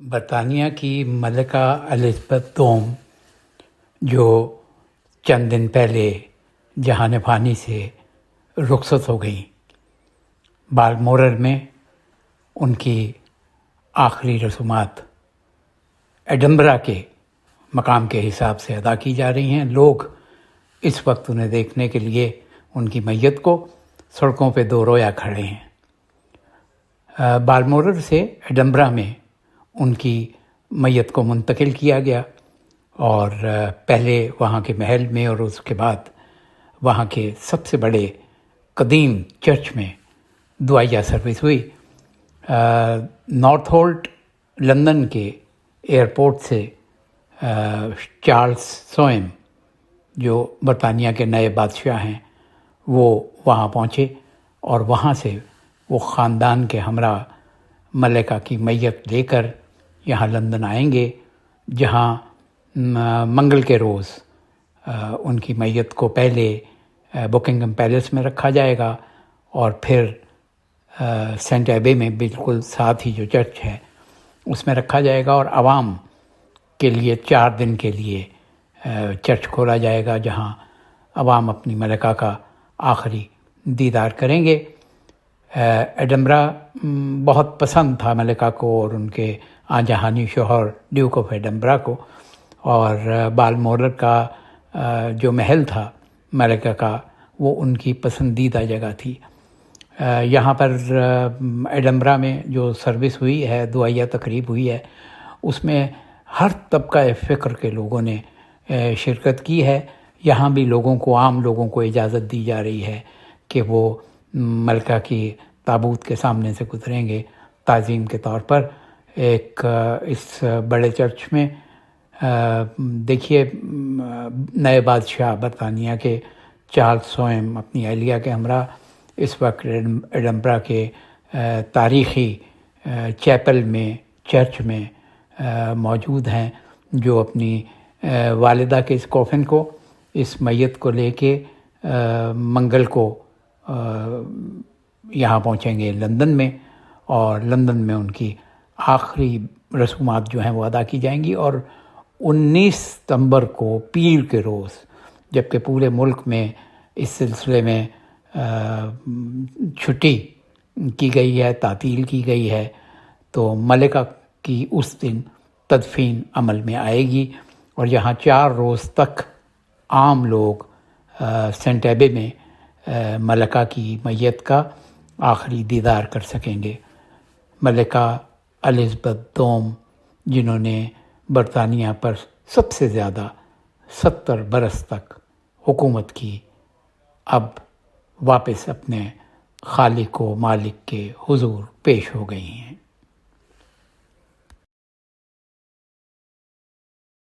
برطانیہ کی ملکہ الزبتھ دوم جو چند دن پہلے جہان فانی سے رخصت ہو گئیں، بالمورر میں ان کی آخری رسومات ایڈنبرا کے مقام کے حساب سے ادا کی جا رہی ہیں۔ لوگ اس وقت انہیں دیکھنے کے لیے ان کی میت کو سڑکوں پہ دو رویا کھڑے ہیں۔ بالمورر سے ایڈنبرا میں ان کی میت کو منتقل کیا گیا اور پہلے وہاں کے محل میں اور اس کے بعد وہاں کے سب سے بڑے قدیم چرچ میں دعائیہ سروس ہوئی۔ نارتھ ہولٹ لندن کے ایئرپورٹ سے چارلس سوئم جو برطانیہ کے نئے بادشاہ ہیں وہ وہاں پہنچے اور وہاں سے وہ خاندان کے ہمراہ ملکہ کی میت لے کر یہاں لندن آئیں گے، جہاں منگل کے روز ان کی میت کو پہلے بکنگم پیلس میں رکھا جائے گا اور پھر سینٹ ایبے میں بالکل ساتھ ہی جو چرچ ہے اس میں رکھا جائے گا، اور عوام کے لیے 4 دن کے لیے چرچ کھولا جائے گا جہاں عوام اپنی ملکہ کا آخری دیدار کریں گے۔ ایڈنبرا بہت پسند تھا ملکہ کو اور ان کے آنجہانی شوہر ڈیوک آف ایڈنبرا کو، اور بالمورر کا جو محل تھا ملکہ کا وہ ان کی پسندیدہ جگہ تھی۔ یہاں پر ایڈنبرا میں جو سروس ہوئی ہے، دعائیہ تقریب ہوئی ہے، اس میں ہر طبقہ فکر کے لوگوں نے شرکت کی ہے۔ یہاں بھی لوگوں کو، عام لوگوں کو اجازت دی جا رہی ہے کہ وہ ملکہ کی تابوت کے سامنے سے گزریں گے تعظیم کے طور پر۔ ایک اس بڑے چرچ میں دیکھیے نئے بادشاہ برطانیہ کے چارلس سوئم اپنی اہلیہ کے ہمراہ اس وقت ایڈنبرا کے تاریخی چیپل میں، چرچ میں موجود ہیں، جو اپنی والدہ کے اس کوفن کو، اس میت کو لے کے منگل کو یہاں پہنچیں گے لندن میں، اور لندن میں ان کی آخری رسومات جو ہیں وہ ادا کی جائیں گی۔ اور 19 ستمبر کو پیر کے روز، جبکہ پورے ملک میں اس سلسلے میں چھٹی کی گئی ہے، تعطیل کی گئی ہے، تو ملکہ کی اس دن تدفین عمل میں آئے گی، اور یہاں 4 روز تک عام لوگ سینٹ ایبے میں ملکہ کی میت کا آخری دیدار کر سکیں گے۔ ملکہ الزبتھ دوم، جنہوں نے برطانیہ پر سب سے زیادہ 70 برس تک حکومت کی، اب واپس اپنے خالق و مالک کے حضور پیش ہو گئی ہیں۔